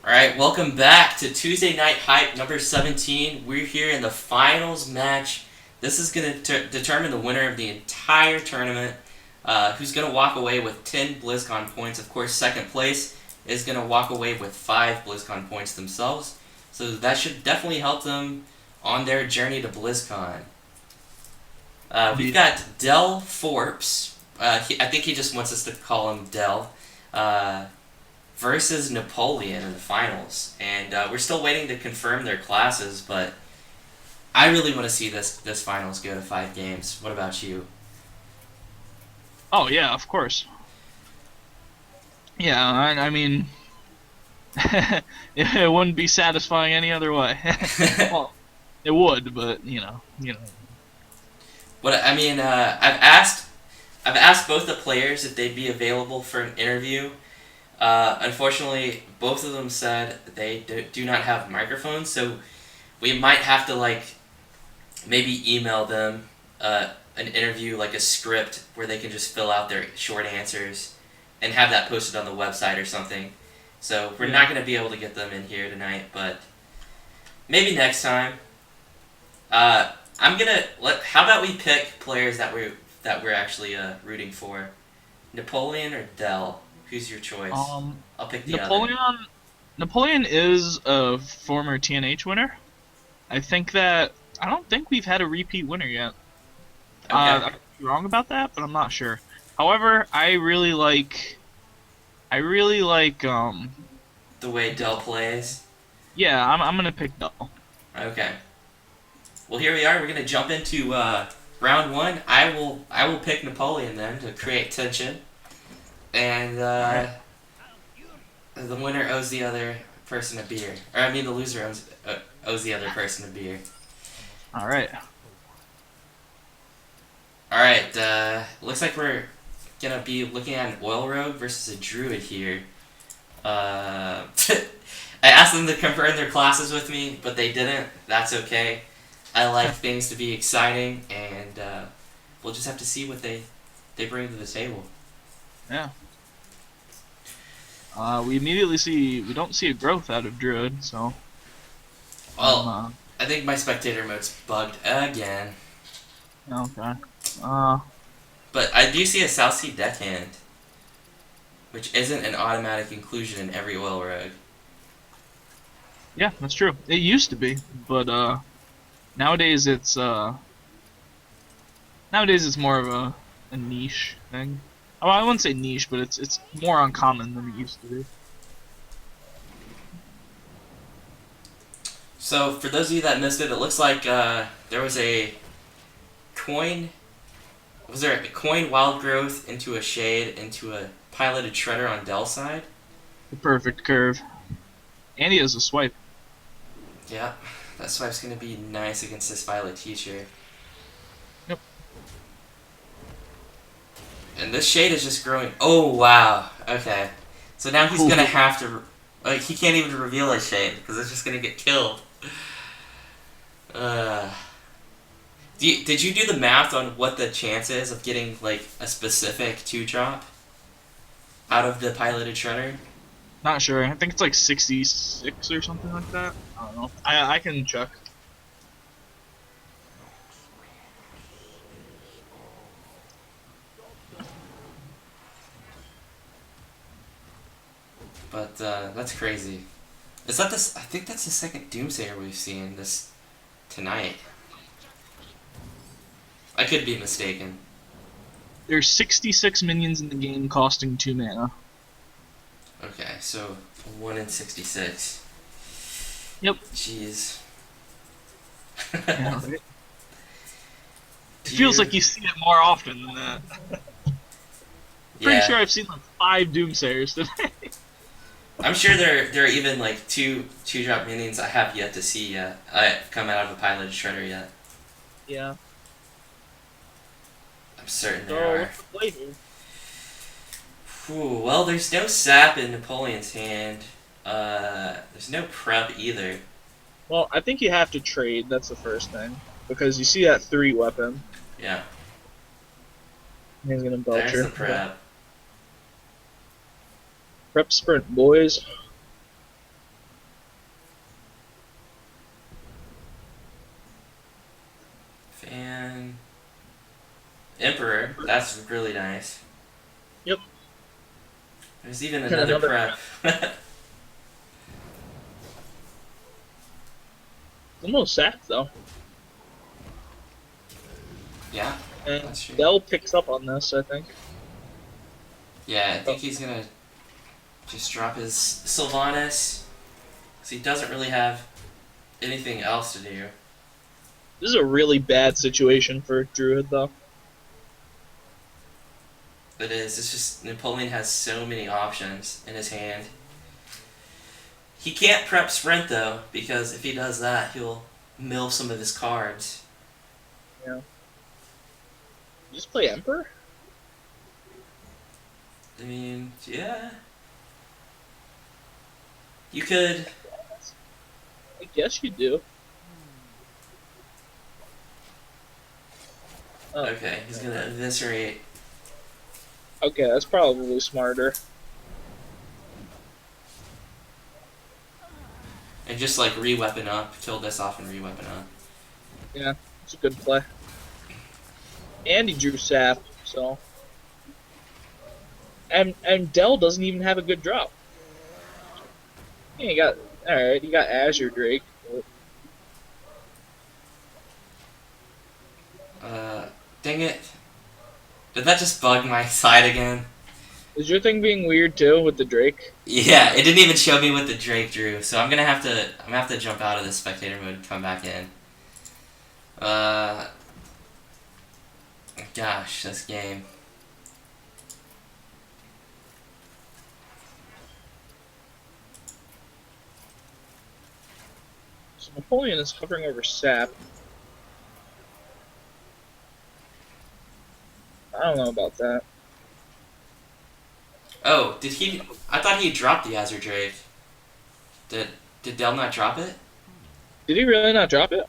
Alright, welcome back to Tuesday Night Hype number 17. We're here in the finals match. This is going to determine the winner of the entire tournament, who's going to walk away with 10 BlizzCon points. Of course, second place is going to walk away with 5 BlizzCon points themselves. So that should definitely help them on their journey to BlizzCon. We've got Dell4rpz. I think he just wants us to call him Dell. Versus Napoleon in the finals, and we're still waiting to confirm their classes. But I really want to see this finals go to 5 games. What about you? Oh yeah, of course. Yeah, I mean, it wouldn't be satisfying any other way. Well, it would, but you know. What I mean, I've asked both the players if they'd be available for an interview. Unfortunately, both of them said they do not have microphones, so we might have to maybe email them an interview, like a script where they can just fill out their short answers and have that posted on the website or something. So we're not going to be able to get them in here tonight, but maybe next time. I'm gonna How about we pick players that we're actually rooting for? Napoleon or Dell? Who's your choice? I'll pick the other. Napoleon is a former TNH winner. I don't think we've had a repeat winner yet. Okay. I could be wrong about that, but I'm not sure. However, I really like The way Dell plays. yeah, I'm gonna pick Dell. Okay. Well, here we are. We're gonna jump into round one. I will pick Napoleon then to create tension, and the winner owes the other person a beer. Or I mean, the loser owes the other person a beer. All right. All right. Looks like we're gonna be looking at an oil rogue versus a druid here. I asked them to confirm their classes with me, but they didn't. That's okay. I like things to be exciting, and we'll just have to see what they bring to the table. Yeah. We don't see a growth out of Druid, so. Well, I think my spectator mode's bugged again. Okay. But I do see a South Sea deckhand, which isn't an automatic inclusion in every oil rogue. Yeah, that's true. It used to be, but nowadays it's more of a niche thing. Oh, I wouldn't say niche, but it's more uncommon than it used to be. So for those of you that missed it, it looks like there was a coin. Was there a coin wild growth into a shade into a piloted shredder on Dell's side? The perfect curve. And he has a swipe. Yeah, that swipe's gonna be nice against this violet teacher. Yep. And this shade is just growing. Oh wow. Okay. So now he's gonna have to. He can't even reveal his shade because it's just gonna get killed. Did you do the math on what the chance is of getting like a specific 2-drop out of the piloted shredder? Not sure. I think it's like 66 or something like that. I don't know. I can check. But that's crazy. Is that this? I think that's the second Doomsayer we've seen this tonight. I could be mistaken. There's 66 minions in the game costing 2 mana. Okay, so 1 in 66. Yep. Jeez. Yeah, right? It feels like you see it more often than that. Pretty sure I've seen like 5 Doomsayers today. I'm sure there are even like two-drop minions I have yet to see yet. Come out of a piloted shredder yet. Yeah. I'm certain there are. What's the play here? Whew, well, there's no sap in Napoleon's hand. There's no prep either. Well, I think you have to trade. That's the first thing, because you see that 3 weapon. Yeah. He's gonna belcher. There's the prep. Prep sprint, boys. And Emperor. That's really nice. Yep. There's even And another another prep. almost sacked though. Yeah, And that's true. Dell picks up on this, I think. Yeah, I think he's gonna just drop his Sylvanas. Because he doesn't really have anything else to do. This is a really bad situation for Druid though. It is. It's just Napoleon has so many options in his hand. He can't prep Sprint though, because if he does that, he'll mill some of his cards. Yeah. You just play Emperor? I mean, yeah. You could. I guess you do. Oh, Okay, he's gonna eviscerate. okay, that's probably smarter. And just like re-weapon up, kill this off and re-weapon up. Yeah, it's a good play. And he drew Sap, so. And Dell doesn't even have a good drop. Yeah, you got alright, you got Azure Drake. Dang it. Did that just bug my side again? Is your thing being weird too with the Drake? Yeah, it didn't even show me what the Drake drew, so I'm gonna have to jump out of the spectator mode and come back in. Gosh, this game. So Napoleon is covering over Sap. I don't know about that. Oh, did he? I thought he dropped the Azure Drake. Did Dell not drop it? Did he really not drop it?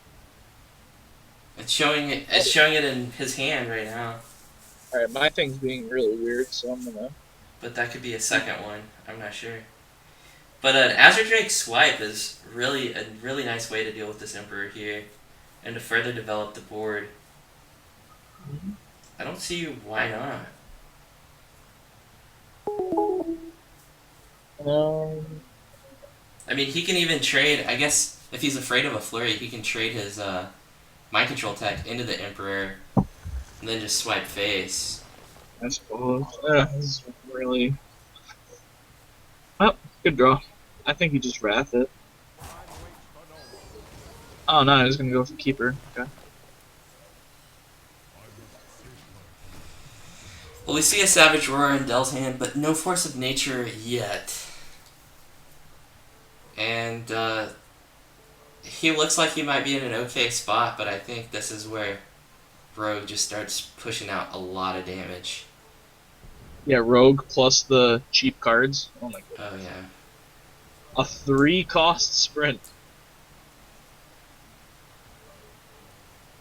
It's showing it. It's showing it in his hand right now. Alright, my thing's being really weird, so I'm gonna. But that could be a second one. I'm not sure. But an Azure Drake swipe is really a really nice way to deal with this Emperor here, and to further develop the board. I don't see why not. I mean, he can even trade. I guess if he's afraid of a flurry, he can trade his mind control tech into the Emperor, and then just swipe face. I suppose. This is really. Oh, good draw. I think he just wrath it. Oh no, he's gonna go for keeper. Okay. Well, we see a Savage Roar in Dell's hand, but no Force of Nature yet. And he looks like he might be in an okay spot, but I think this is where Rogue just starts pushing out a lot of damage. Yeah, Rogue plus the cheap cards. Oh my god. Oh yeah. A 3-cost sprint.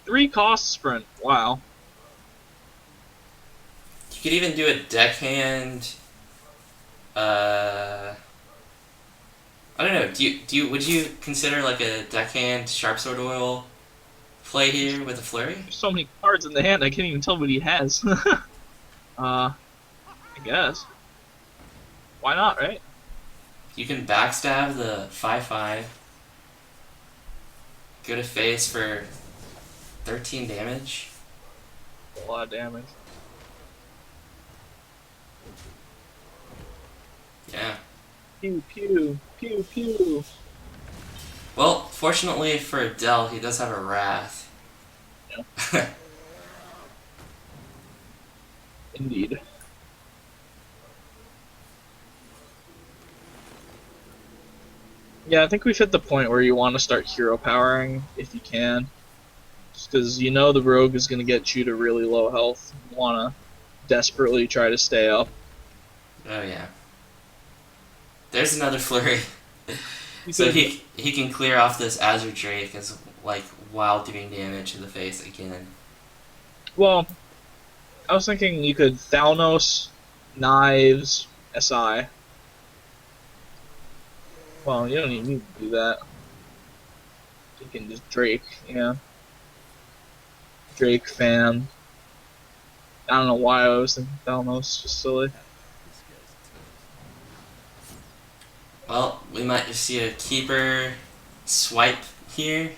3-cost sprint. Wow. You could even do a deckhand. I don't know. Would you consider like a deckhand Sharp Sword Oil play here with a flurry? There's so many cards in the hand, I can't even tell what he has. I guess. Why not, right? You can backstab the 5/5. Go to face for 13 damage. A lot of damage. Yeah. Pew, pew, pew, pew. Well, fortunately for Dell, he does have a Wrath. Yeah. Indeed. Yeah, I think we've hit the point where you want to start hero powering if you can. Just because you know the rogue is going to get you to really low health. You want to desperately try to stay up. Oh yeah. There's another flurry. So he can clear off this Azure Drake as like while doing damage to the face again. Well, I was thinking you could Thalnos, Knives, SI. Well, you don't even need to do that. You can just Drake, yeah. Drake fan. I don't know why I was thinking Thalmos. Just silly. Well, we might just see a keeper swipe here.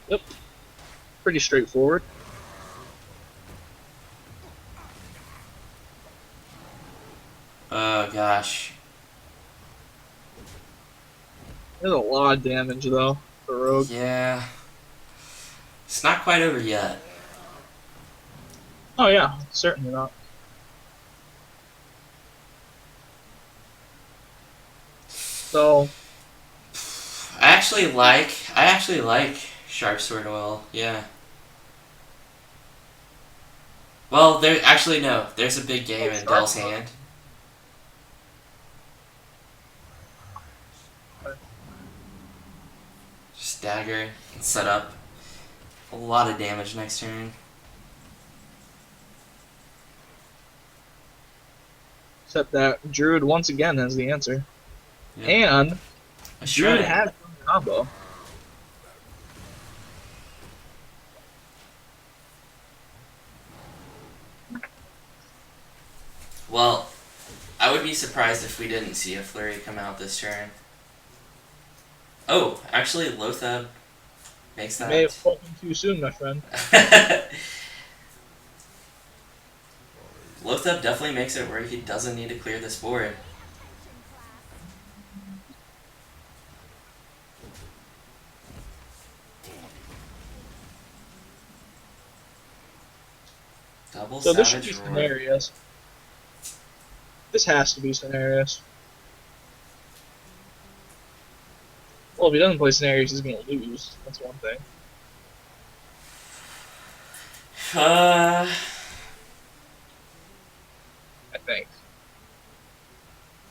Yep. Pretty straightforward. Oh gosh. There's a lot of damage though for Rogue. Yeah. It's not quite over yet. Oh yeah, certainly not. So I actually like Sharp Sword Oil, yeah. Well, there's a big game in Dell's hand. Just dagger and set up a lot of damage next turn. except that Druid once again has the answer. Yep. And A Druid Shrine. has some combo. Well, I would be surprised if we didn't see a Flurry come out this turn. Oh, actually, Lothab makes You may have that. spoken too soon, my friend. Lothab definitely makes it where he doesn't need to clear this board. Double So this should Savage be Roar. scenarios. This has to be scenarios. Well, if he doesn't play scenarios, he's gonna lose. That's one thing. Uh, I think.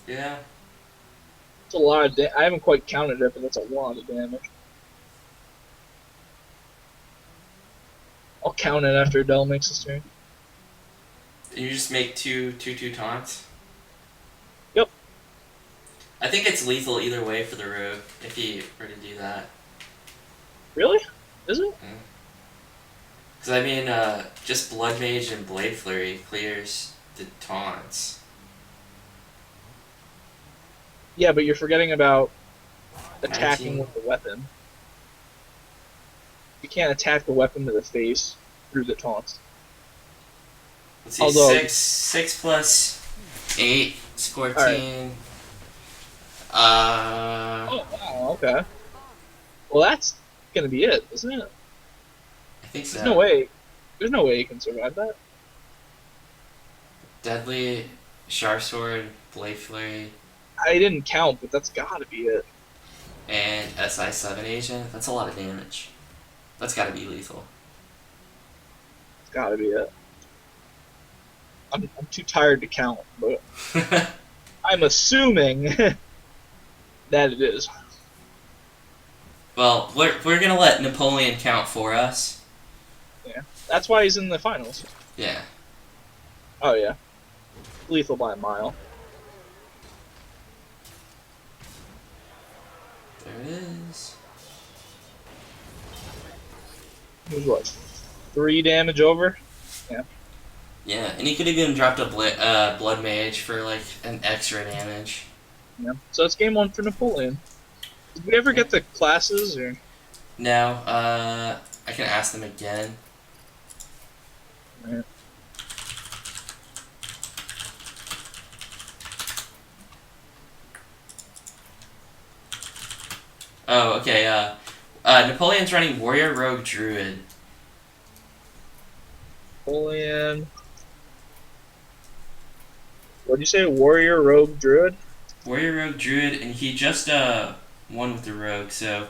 yeah. It's a lot of I haven't quite counted it, but that's a lot of damage. I'll count it after Dell makes his turn. You just make two taunts. Yep. I think it's lethal either way for the rogue if he were to do that. Really? Is it? Because I mean, just Blood Mage and Blade Flurry clears the taunts. Yeah, but you're forgetting about attacking 19. with the weapon. You can't attack the weapon to the face through the taunts. Let's see, Although- 6 plus 8 is 14. Alright. Oh, wow, okay. Well, that's gonna be it, isn't it? I think so. There's no way. There's no way you can survive that. Deadly, Sharp Sword, Blade Flurry, I didn't count, but that's gotta be it. and SI7 Agent. That's a lot of damage. That's gotta be lethal. It's gotta be it. I'm too tired to count, but I'm assuming that it is. Well, we're gonna let Napoleon count for us. That's why he's in the finals. Yeah. Oh yeah, lethal by a mile. There it is. He was what? 3 damage over. Yeah, and he could have even dropped a Blood Mage for like an extra damage. Yeah. So it's game 1 for Napoleon. Did we ever get the classes or? Now, I can ask them again. Right. Oh, okay. Napoleon's running Warrior, Rogue, Druid. Napoleon. What'd you say? Warrior, Rogue, Druid? Warrior, Rogue, Druid, and he just won with the Rogue, so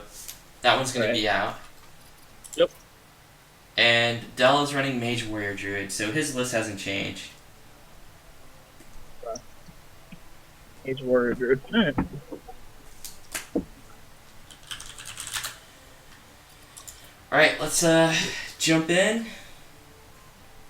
that one's gonna Right. be out. Yep. And Dell is running Mage, Warrior, Druid, so his list hasn't changed. Mage, Warrior, Druid. Alright. Alright, let's jump in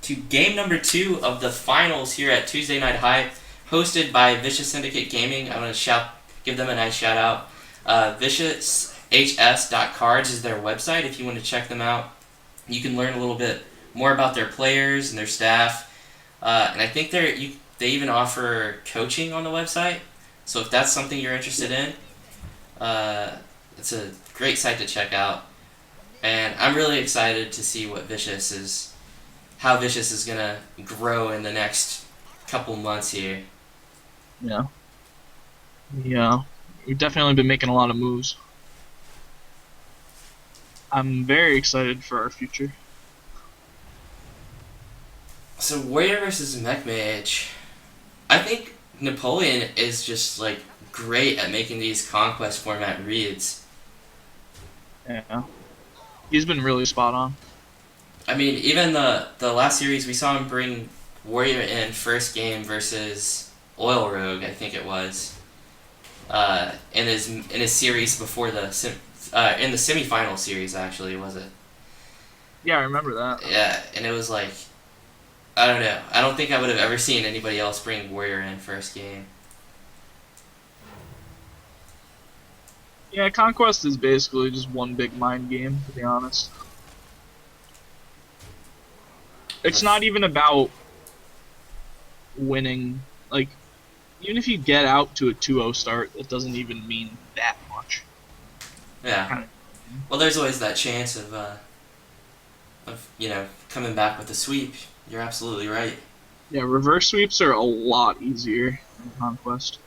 to game number 2 of the finals here at Tuesday Night High, hosted by Vicious Syndicate Gaming. I want to give them a nice shout out. Vicious Dell4rpz is their website if you want to check them out. You can learn a little bit more about their players and their staff. And I think they even offer coaching on the website. So if that's something you're interested in, it's a great site to check out. And I'm really excited to see how Vicious is gonna grow in the next couple months here. Yeah. Yeah. We've definitely been making a lot of moves. I'm very excited for our future. So Warrior versus Mech Mage, I think Napoleon is just like great at making these conquest format reads. Yeah. He's been really spot on. I mean, even the last series we saw him bring Warrior in first game versus Oil Rogue, I think it was. In his series before in the semifinal series actually, was it? Yeah, I remember that. Yeah, and it was like, I don't know. I don't think I would have ever seen anybody else bring Warrior in first game. Yeah, Conquest is basically just one big mind game, to be honest. It's not even about winning. Like, even if you get out to a 2-0 start, it doesn't even mean that much. Yeah. Well, there's always that chance of coming back with a sweep. You're absolutely right. Yeah, reverse sweeps are a lot easier in Conquest.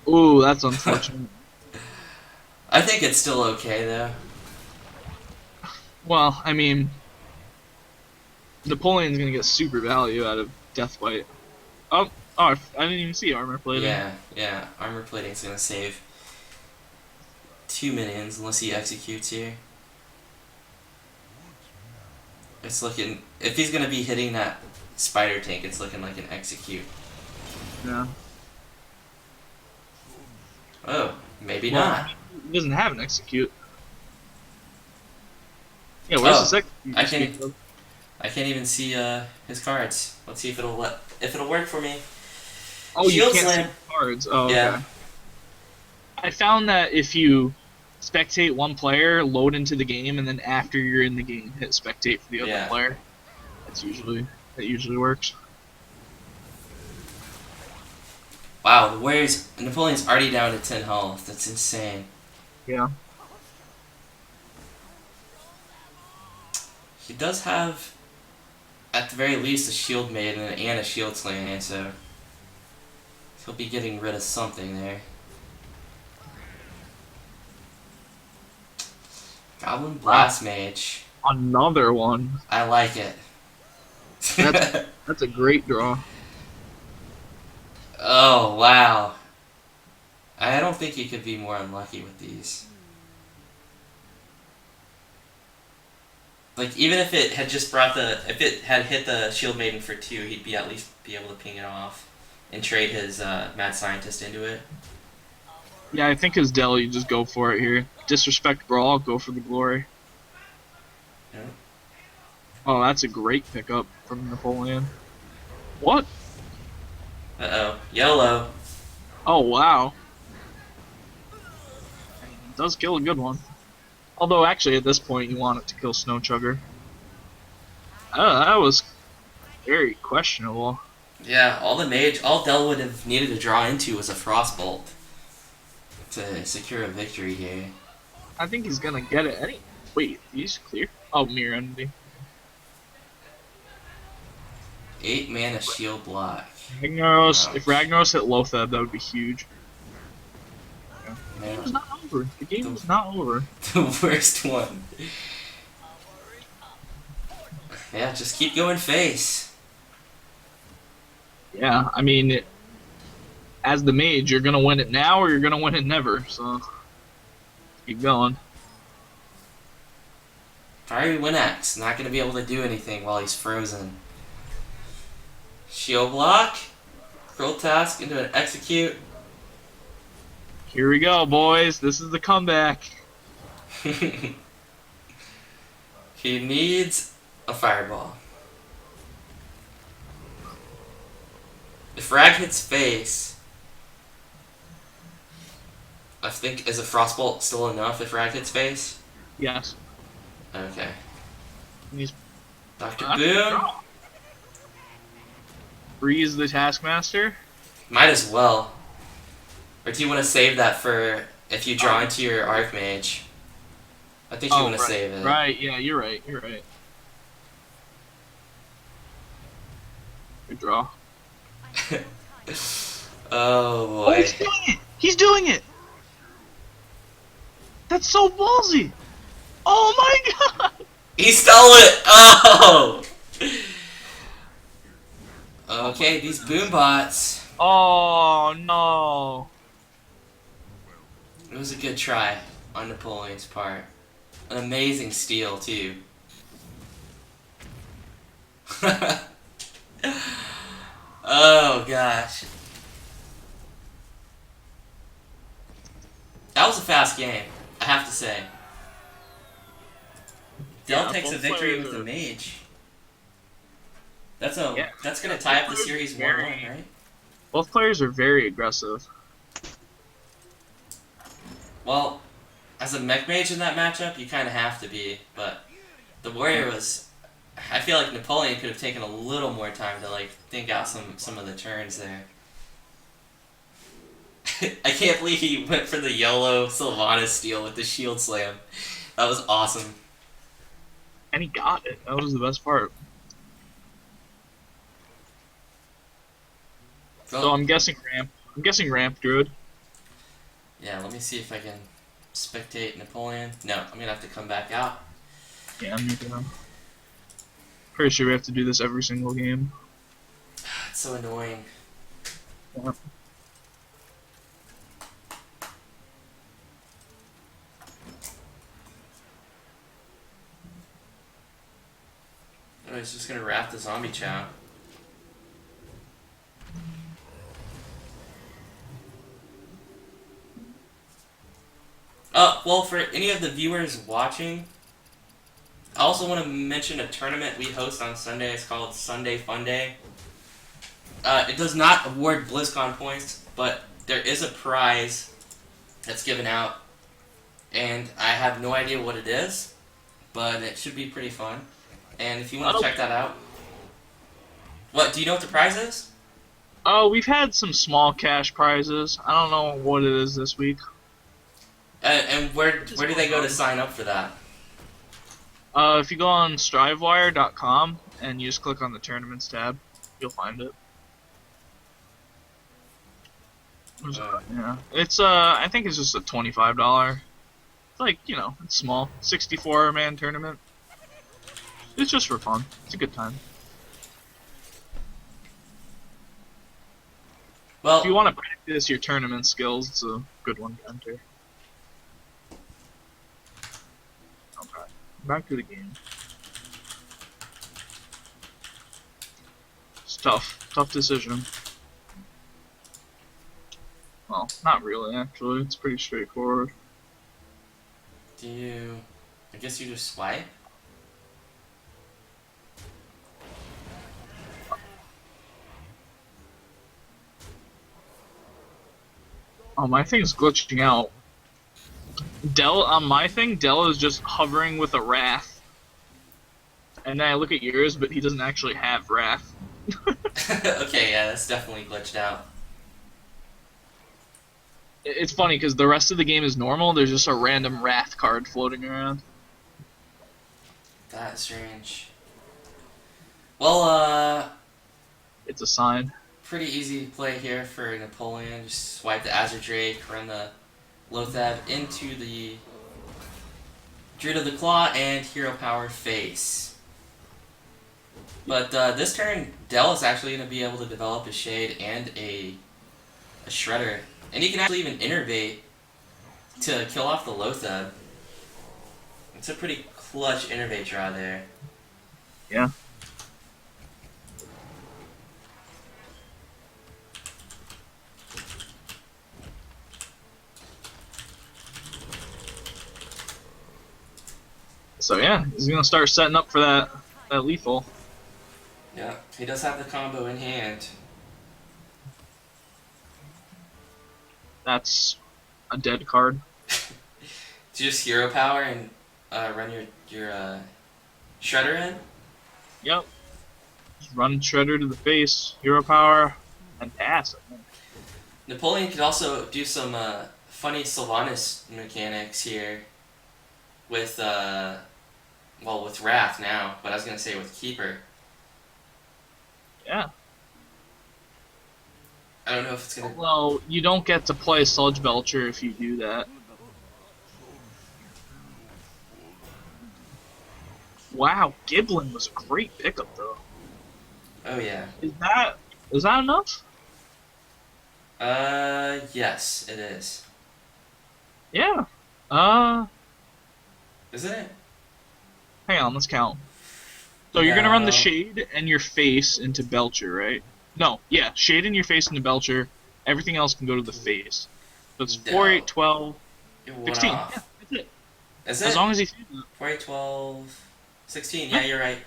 Ooh, that's unfortunate. I think it's still okay though. Well, I mean, Napoleon's gonna get super value out of Deathbite. Oh, I didn't even see armor plating. Yeah. Armor plating's gonna save 2 minions unless he executes here. It's looking, if he's gonna be hitting that spider tank, it's looking like an execute. Yeah. Oh, maybe not. He doesn't have an execute. Yeah, where's his execute? I can't even see his cards. Let's see if it'll work for me. Oh, Shield you can't slam. see the cards. Oh, Yeah. okay. I found that if you spectate one player, load into the game, and then after you're in the game, hit spectate for the other player. That usually works. Wow, Napoleon's already down to 10 health. That's insane. Yeah. He does have, at the very least, a shield maiden and a shield slaying, so he'll be getting rid of something there. Goblin Blast Mage. Another one. I like it. That's a great draw. Oh, wow. I don't think he could be more unlucky with these. Like, even if it had just if it had hit the Shield Maiden for 2, he'd at least be able to ping it off and trade his Mad Scientist into it. Yeah, I think his Dell, you just go for it here. Disrespect Brawl, go for the glory. Yeah. Oh, that's a great pickup from Napoleon. What? Uh-oh. YOLO. Oh, wow. It does kill a good one. Although, actually, at this point, you want it to kill Snow Chugger. Oh, that was very questionable. Yeah, all Dell would have needed to draw into was a Frostbolt to secure a victory here. I think he's gonna get it. Wait, he's clear? Oh, Mirror Envy. 8 mana shield block. Ragnaros. If Ragnaros hit Lotheb, that would be huge. Yeah. The game is not over. The game is not over. The worst one. Yeah, just keep going face. Yeah, I mean, as the mage, you're gonna win it now or you're gonna win it never. So keep going. Fiery Winx, not gonna be able to do anything while he's frozen. Shield block, Cruel Task into an execute. Here we go, boys. This is the comeback. He needs a fireball. If Rag hits face, I think, is a Frostbolt still enough if Rag hits face? Yes. Okay. He's Dr. Boom? Freeze the Taskmaster. Might as well. Or do you want to save that for if you draw into your Archmage? I think you want to save it. Right, yeah, you're right, you're right. Good draw. Oh boy. Oh, he's doing it! He's doing it! That's so ballsy! Oh my god! He stole it! Oh! Okay, these boom bots. Oh no! It was a good try on Napoleon's part. An amazing steal, too. Oh gosh. That was a fast game, I have to say. Dell takes a victory with the mage. That's gonna tie up the series 1-1, right? Both players are very aggressive. Well, as a mech mage in that matchup, you kind of have to be, but the warrior was. I feel like Napoleon could have taken a little more time to like think out some of the turns there. I can't believe he went for the YOLO Sylvanas steal with the shield slam. That was awesome. And he got it. That was the best part. Well, So I'm guessing ramp. I'm guessing ramp druid. yeah, let me see if I can spectate Napoleon. No, I'm gonna have to come back out. Yeah, I'm gonna. Pretty sure we have to do this every single game. It's so annoying. Yeah. Oh, he's just gonna wrap the zombie chow. Well, for any of the viewers watching, I also want to mention a tournament we host on Sunday. It's called Sunday Fun Day. It does not award BlizzCon points, but there is a prize that's given out, and I have no idea what it is, but it should be pretty fun. And if you want to check that out, what do you know what the prize is? Oh, we've had some small cash prizes. I don't know what it is this week. And where do they go to sign up for that? If you go on strivewire.com and you just click on the tournaments tab, you'll find it. Yeah, it's I think it's just a $25. It's like, you know, it's small, 64-man tournament. It's just for fun. It's a good time. Well, if you want to practice your tournament skills, it's a good one to enter. Okay, back to the game. It's tough decision. Well, not really, actually. It's pretty straightforward. I guess you just swipe? Oh, my thing's glitching out. On my thing, Dell is just hovering with a Wrath. And then I look at yours, but he doesn't actually have Wrath. Okay, yeah, that's definitely glitched out. It's funny, because the rest of the game is normal, there's just a random Wrath card floating around. That's strange. Well, It's a sign. pretty easy play here for Napoleon. Just swipe the Azure Drake, run the Lothab into the Druid of the Claw, and Hero Power face. But this turn, Dell is actually going to be able to develop a Shade and a Shredder. And he can actually even innervate to kill off the Lothab. It's a pretty clutch innervate draw there. Yeah. So yeah, he's gonna start setting up for that lethal. Yeah, he does have the combo in hand. That's a dead card. Do you just hero power and run your shredder in? Yep. Just run Shredder to the face, hero power, and pass. I think. Napoleon could also do some funny Sylvanas mechanics here with with Wrath now, but I was gonna say with Keeper. Yeah. I don't know if it's gonna. Well, you don't get to play Sludge Belcher if you do that. Wow, Giblin was a great pickup though. Oh yeah. Is that enough? Yes, it is. Yeah. Isn't it? Hang on, let's count. So you're gonna run the No. Shade and your face into Belcher, right? No, yeah, Shade and your face into Belcher. Everything else can go to the face. So it's 4, 8, No. 12, You're one 16. Yeah, off. that's it. Is As it? long as he sees it. 4, 8, 12, 16. Yeah, you're right.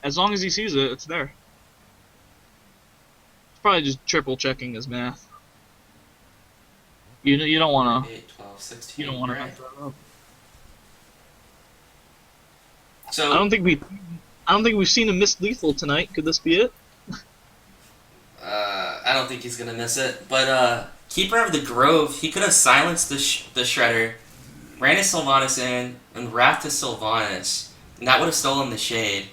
As long as he sees it, it's there. It's probably just triple checking his math. You don't wanna 8, 12, 16. you don't wanna Right. mess that up. So I don't think we've seen a missed lethal tonight. Could this be it? I don't think he's gonna miss it. But Keeper of the Grove, he could have silenced the Shredder, ran his Sylvanas in, and wrapped his Sylvanas, and that would have stolen the Shade.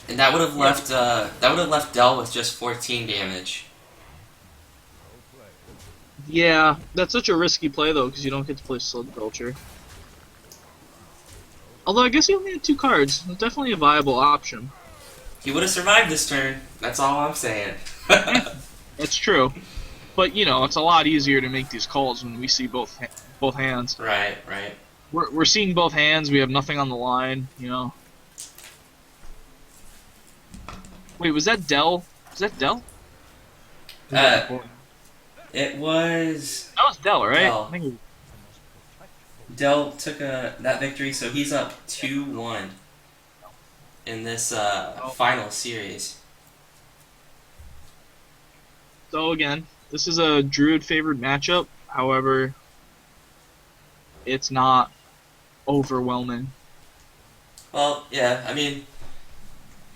And that would have left Dell with just 14 damage. Yeah, that's such a risky play though, because you don't get to play Sludge Belcher. Although I guess he only had 2 cards. It's definitely a viable option. He would have survived this turn. That's all I'm saying. That's true. But, it's a lot easier to make these calls when we see both hands. Right. We're seeing both hands. We have nothing on the line, Wait, was that Dell? Was that Dell? Uh, It was That was Dell, right? Dell. I think it was... Dell took that victory, so he's up 2-1 in this final series. So again, this is a Druid favored matchup. However, it's not overwhelming. Well, yeah, I mean,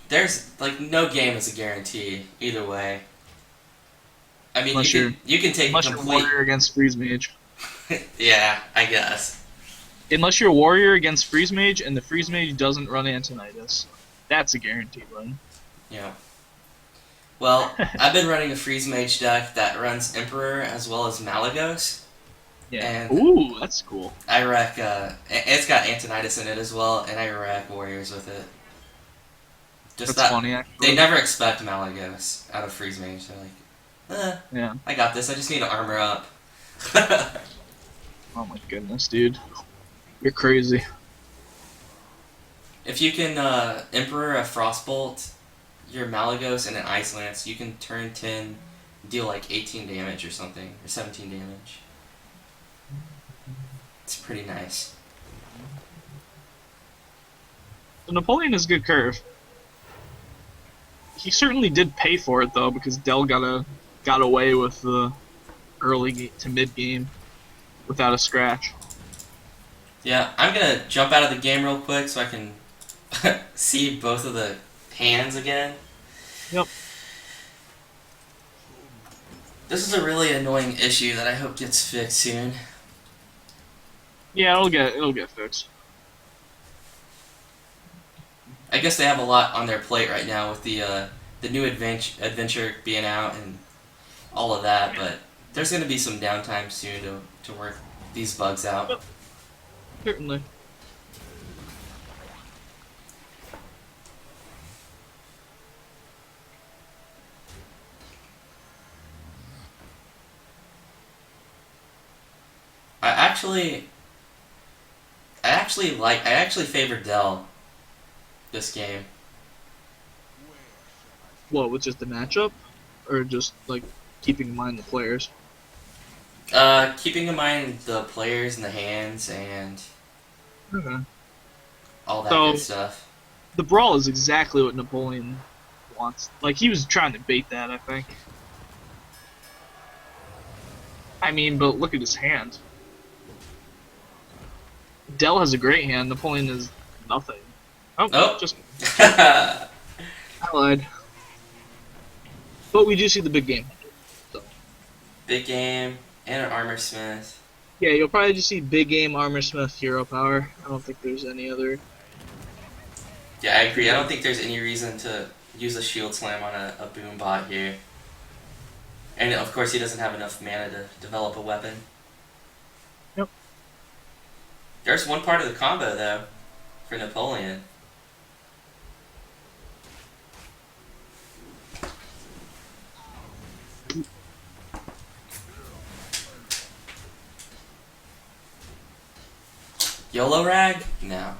there's no game is a guarantee either way. I mean, Unless you can take Unless you're complete. Warrior against Freeze Mage. Yeah, I guess. Unless you're Warrior against Freeze Mage and the Freeze Mage doesn't run Antonidas. That's a guaranteed win. Yeah. Well, I've been running a Freeze Mage deck that runs Emperor as well as Malagos. Yeah. And Ooh, that's cool. I wreck, it's got Antonidas in it as well, and I wreck Warriors with it. Just That's that, funny, actually. they never expect Malagos out of Freeze Mage. They're like, Yeah. I got this, I just need to armor up. Oh my goodness, dude. You're crazy. If you can Emperor a Frostbolt, your Malagos, and an Ice Lance, you can turn 10, deal like 18 damage or something, or 17 damage. It's pretty nice. So Napoleon is good curve. He certainly did pay for it though, because Dell got away with the early to mid game without a scratch. Yeah, I'm gonna jump out of the game real quick so I can see both of the hands again. Yep. This is a really annoying issue that I hope gets fixed soon. Yeah, it'll get fixed. I guess they have a lot on their plate right now with the new adventure being out and all of that, but there's gonna be some downtime soon to work these bugs out. Certainly. I actually favor Dell this game. What, with just the matchup? Or just, like, keeping in mind the players? Keeping in mind the players and the hands and Okay. all that So- good stuff. The brawl is exactly what Napoleon wants. Like, he was trying to bait that, I think. I mean, but look at his hand. Dell has a great hand. Napoleon is nothing. Oh, Oh. just I lied. But we do see the big game. So. Big game and an armor smith. Yeah, you'll probably just see big game, armor smith, hero power. I don't think there's any other. Yeah, I agree. I don't think there's any reason to use a shield slam on a boom bot here. And of course, he doesn't have enough mana to develop a weapon. Yep. There's one part of the combo though, for Napoleon. YOLO rag? No.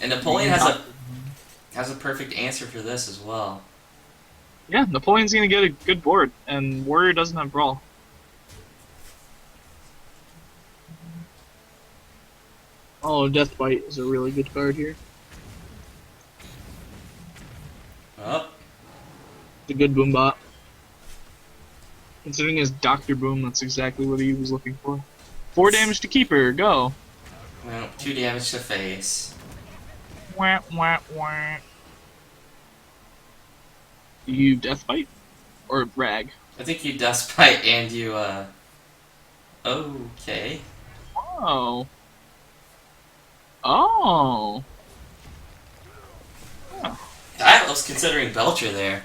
And Napoleon has a perfect answer for this as well. Yeah, Napoleon's gonna get a good board, and Warrior doesn't have Brawl. Oh, Death Bite is a really good card here. Oh. It's a good boom bot. Considering his Dr. Boom, that's exactly what he was looking for. 4 damage to Keeper, go! Well, 2 damage to face. Wah, wah, wah. You Death Bite? Or Rag? I think you Dust Bite and you, Okay. Oh. Oh. Huh. I was considering Belcher there.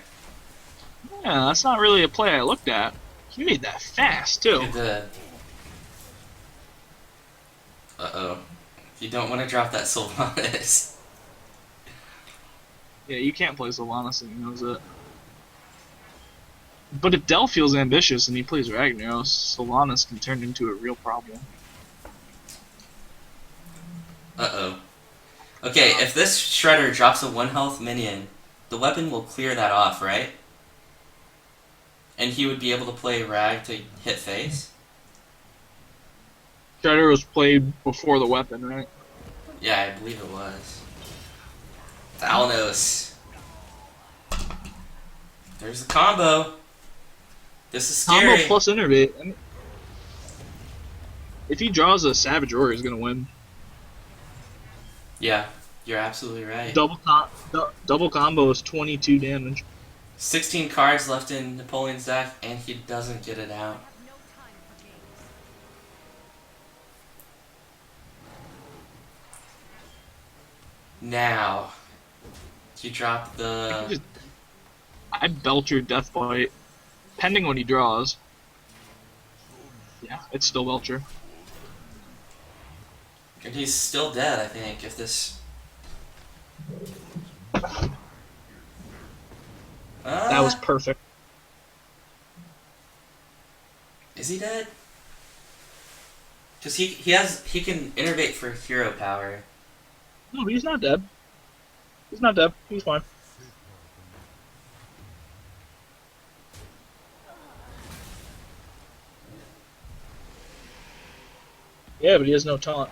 Yeah, that's not really a play I looked at. He made that fast, too. You did. Uh-oh. You don't want to drop that Sylvanas. Yeah, you can't play Sylvanas and he knows it. But if Dell feels ambitious and he plays Ragnaros, Sylvanas can turn into a real problem. Uh-oh. Okay, if this Shredder drops a 1 health minion, the weapon will clear that off, right? And he would be able to play Rag to hit face? Shredder was played before the weapon, right? Yeah, I believe it was. Thalnos. There's the combo. This is scary. Combo plus Innervate. I mean, if he draws a Savage Roar, he's gonna win. Yeah, you're absolutely right. Double combo is 22 damage. 16 cards left in Napoleon's deck, and he doesn't get it out. Now, you drop the... I Belcher Death Bite, pending what he draws. Yeah, it's still Belcher. And he's still dead, I think, if this... That was perfect. Is he dead? Because he can innervate for hero power. No, he's not dead. He's not dead. He's fine. Yeah, but he has no taunt.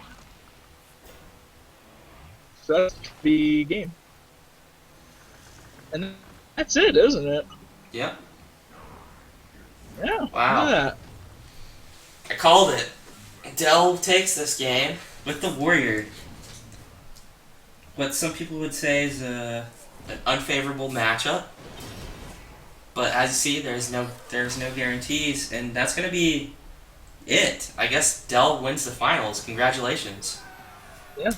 So that's the game. And that's it, isn't it? Yep. Yeah. Wow. Look at that. I called it. Dell takes this game with the Warrior. What some people would say is an unfavorable matchup. But as you see, there's no guarantees, and that's gonna be it. I guess Dell wins the finals. Congratulations.